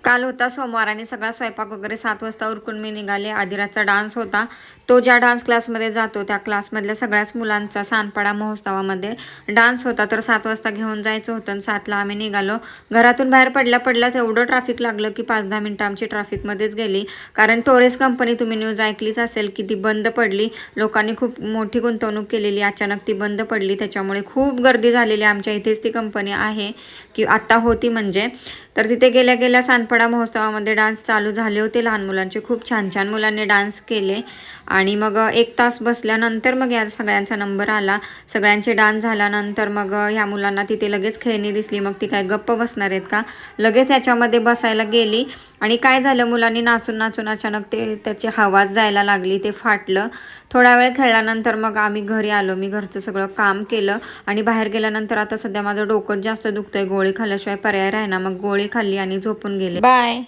काल होता सोमवार आणि सगळा स्वयंपाक वगैरे 7 वाजता उरकून मी निघाले. आदिराजचा डान्स होता. तो ज्या डान्स क्लासमध्ये जातो त्या क्लासमधल्या सगळ्याच मुलांचा सानपाडा महोत्सवामध्ये डान्स होता. तर 7 वाजता घेऊन जायचं होतं आणि 7ला आम्ही निघालो. घरातून बाहेर पडल्याच एवढं ट्रॅफिक लागलं की 5-10 मिनटं आमची ट्रॅफिकमध्येच गेली. कारण टोरेस कंपनी तुम्ही न्यूज ऐकलीच असेल की ती बंद पडली. लोकांनी खूप मोठी गुंतवणूक केलेली, अचानक ती बंद पडली. त्याच्यामुळे खूप गर्दी झालेली. आमच्या इथेच ती कंपनी आहे की आत्ता होती म्हणजे. तर तिथे गेल्या गेल्या सानपाडा महोत्सवामध्ये डान्स चालू झाले होते लहान मुलांचे. खूप छान छान मुलांनी डान्स केले आणि मग 1 तास बसल्यानंतर मग या सगळ्यांचा नंबर आला. सगळ्यांचे डान्स झाल्यानंतर मग ह्या मुलांना तिथे लगेच खेळणी दिसली. मग ती काय गप्प बसणार आहेत का, लगेच याच्यामध्ये बसायला गेली. आणि काय झालं, मुलांनी नाचून नाचून अचानक त्याची आवाज जायला लागली, ते फाटलं. थोडा वेळ खेळल्यानंतर मग आम्ही घरी आलो. मी घरचं सगळं काम केलं आणि बाहेर गेल्यानंतर आता सध्या माझं डोकं जास्त दुखतंय. गोळी खाल्ल्याशिवाय पर्याय राहीना. मग गोळी खाल्ली आणि झोपून गेले. बाय.